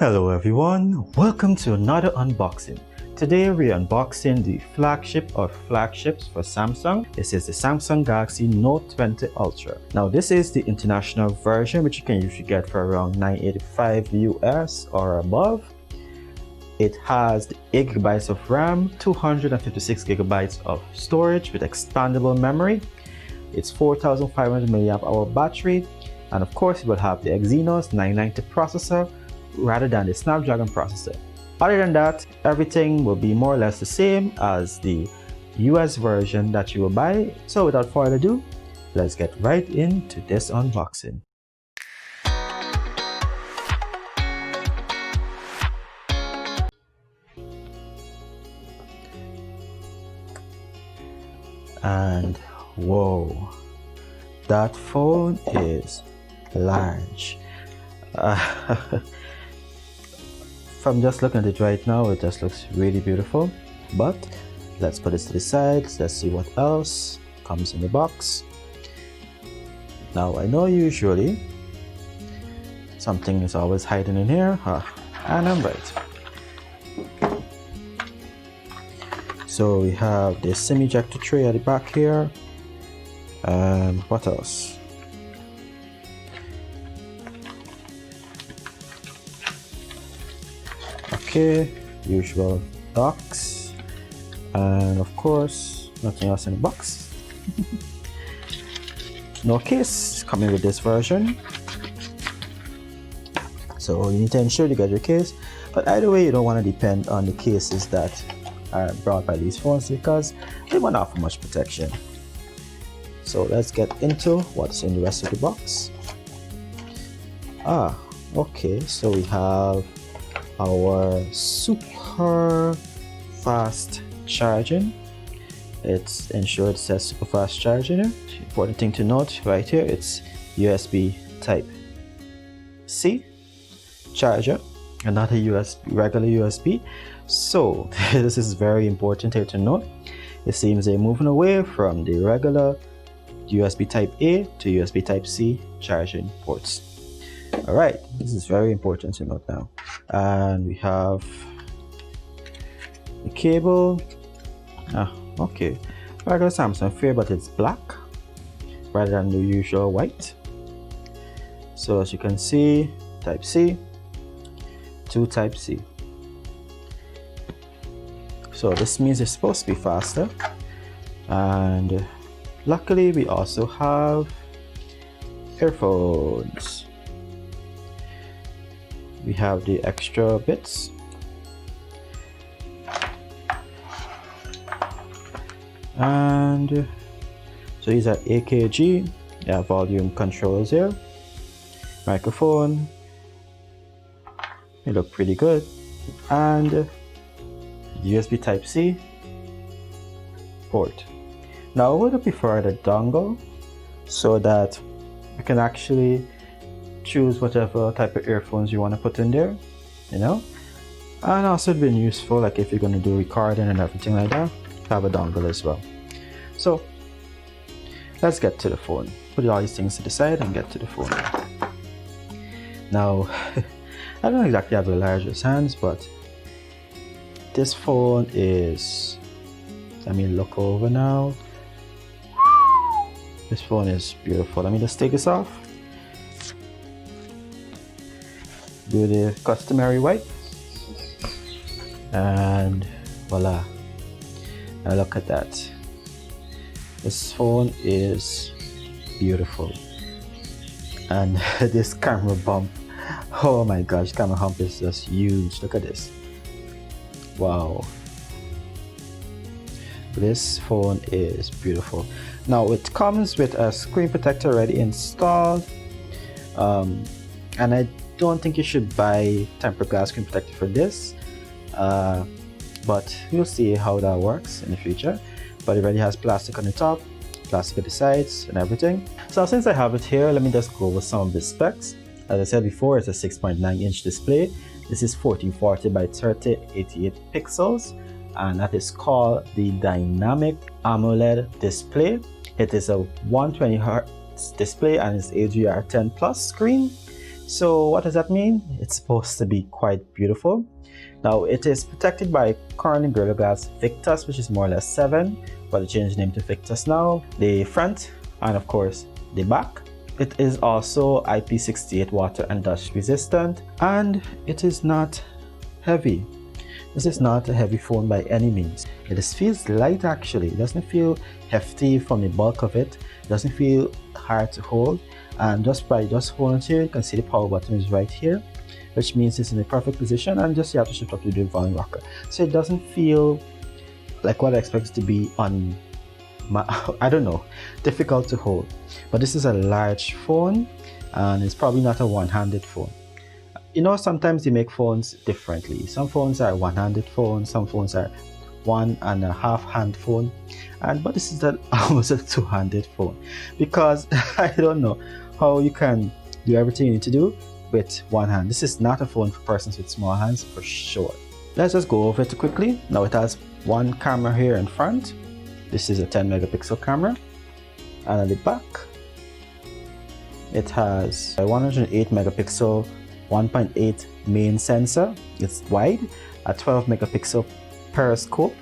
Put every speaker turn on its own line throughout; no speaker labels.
Hello everyone, welcome to another unboxing. Today we're unboxing the flagship of flagships for Samsung. This is the Samsung Galaxy Note 20 Ultra. Now this is the international version which you can usually get for around $985 US or above. It has 8 GB of RAM, 256 GB of storage with expandable memory. It's 4500 mAh battery, and of course it will have the Exynos 990 processor rather than the Snapdragon processor. Other than that, everything will be more or less the same as the US version that you will buy. So without further ado, let's get right into this unboxing. And whoa, that phone is large. From just looking at it right now, it just looks really beautiful. But let's put this to the side. Let's see what else comes in the box. Now I know usually something is always hiding in here, and I'm right. So we have the SIM ejector tray at the back here. What else? Okay, usual docks, and of course nothing else in the box. No case coming with this version, so you need to ensure you get your case. But either way, you don't want to depend on the cases that are brought by these phones because they won't offer much protection. So let's get into what's in the rest of the box. Okay, so we have our super fast charging. It's ensured it says super fast charging here. Important thing to note right here, it's USB type C charger and not a regular USB. So this is very important here to note. It seems they're moving away from the regular USB type A to USB type C charging ports. Alright, this is very important to note now. And we have the cable. Okay, regular Samsung fare, but it's black rather than the usual white. So as you can see, type C to type C. So this means it's supposed to be faster. And luckily we also have earphones. We have the extra bits, and so these are AKG. Yeah, volume controls here, microphone. They look pretty good, and USB type C port. Now I would prefer the dongle so that you can actually choose whatever type of earphones you want to put in there, you know. And also it's been useful like if you're going to do recording and everything like that, have a dongle as well. So let's get to the phone. Put all these things to the side and get to the phone. Now I don't exactly have the largest hands, but this phone is, let me look over now. This phone is beautiful. Let me just take this off. Do the customary wipe, and voila. Now look at that. This phone is beautiful, and this camera bump, oh my gosh, camera bump is just huge. Look at this. Wow, this phone is beautiful. Now it comes with a screen protector already installed, and I don't think you should buy tempered glass screen protector for this, but we'll see how that works in the future. But it already has plastic on the top, plastic at the sides and everything. So since I have it here, let me just go over some of the specs. As I said before, it's a 6.9-inch display. This is 1440 by 3088 pixels, and that is called the dynamic AMOLED display. It is a 120Hz display and it's HDR10 plus screen. So what does that mean? It's supposed to be quite beautiful. Now it is protected by Corning Gorilla Glass Victus, which is more or less 7, but they changed the name to Victus now. The front and of course the back. It is also IP68 water and dust resistant, and it is not heavy. This is not a heavy phone by any means. It just feels light actually. It doesn't feel hefty from the bulk of it. It doesn't feel hard to hold. And just by holding it here, you can see the power button is right here, which means it's in the perfect position, and just you have to shift up to the volume rocker. So it doesn't feel like what I expect it to be on I don't know, difficult to hold. But this is a large phone, and it's probably not a one-handed phone. You know, sometimes they make phones differently. Some phones are one-handed phones, some phones are 1.5 hand phone, but this is almost a two-handed phone, because I don't know how you can do everything you need to do with one hand. This is not a phone for persons with small hands for sure. Let's just go over it quickly. Now it has one camera here in front. This is a 10 megapixel camera, and at the back it has a 108 megapixel 1.8 main sensor. It's wide, a 12 megapixel periscope.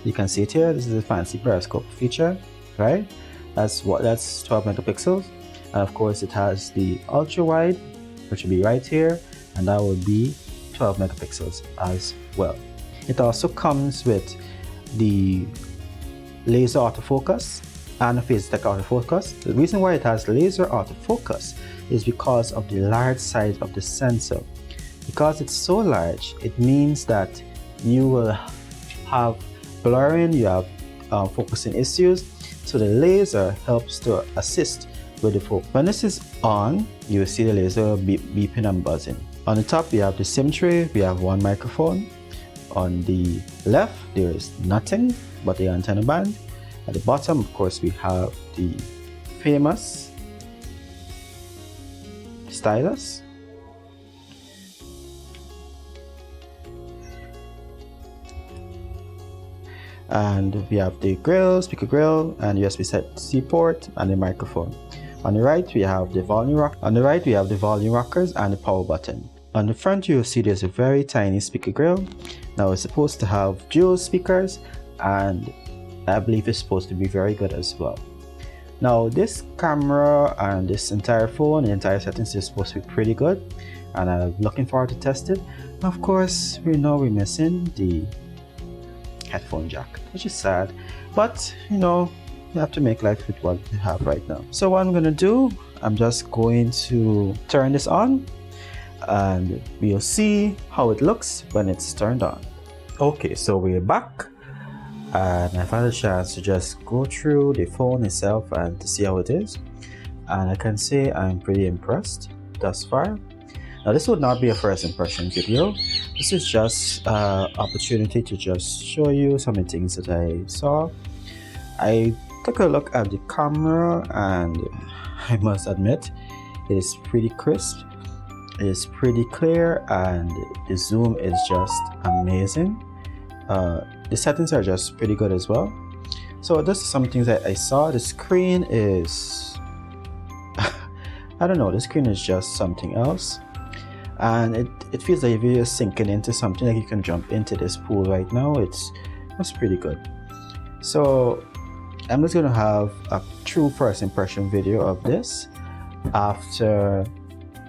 You can see it here. This is a fancy periscope feature, right? That's 12 megapixels, and of course it has the ultra wide, which will be right here, and that will be 12 megapixels as well. It also comes with the laser autofocus and a phase detector autofocus. The reason why it has laser autofocus is because of the large size of the sensor. Because it's so large, it means that you will have blurring, you have focusing issues, so the laser helps to assist with the focus. When this is on, you will see the laser beeping and buzzing. On the top we have the SIM tray, we have one microphone. On the left there is nothing but the antenna band. At the bottom, of course, we have the famous stylus. And we have the grill, speaker grill, and USB-C port, and the microphone. On the right we have the volume rockers and the power button. On the front you will see there's a very tiny speaker grill. Now it's supposed to have dual speakers, and I believe it's supposed to be very good as well. Now this camera and this entire phone, the entire settings is supposed to be pretty good, and I'm looking forward to test it. Of course, we know we're missing the headphone jack, which is sad, but you know, you have to make life with what you have right now. So what I'm gonna do, I'm just going to turn this on, and we'll see how it looks when it's turned on. Okay, so we're back, and I've had a chance to just go through the phone itself and to see how it is, and I can say I'm pretty impressed thus far. Now this would not be a first impression video. This is just an opportunity to just show you some of the things that I saw. I took a look at the camera, and I must admit it is pretty crisp, it is pretty clear, and the zoom is just amazing. The settings are just pretty good as well. So this is some things that I saw. The screen is I don't know, the screen is just something else, and it feels like you're just sinking into something, like you can jump into this pool right now. That's pretty good. So I'm just gonna have a true first impression video of this after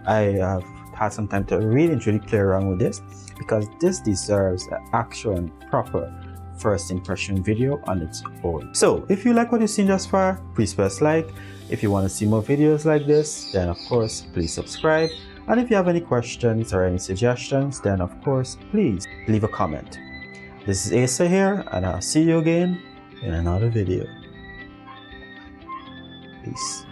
I have had some time to really play around with this, because this deserves an actual and proper first impression video on its own. So if you like what you've seen thus far, please press like. If you want to see more videos like this, then of course please subscribe, and if you have any questions or any suggestions, then of course please leave a comment. This is Asa here, and I'll see you again in another video. Peace.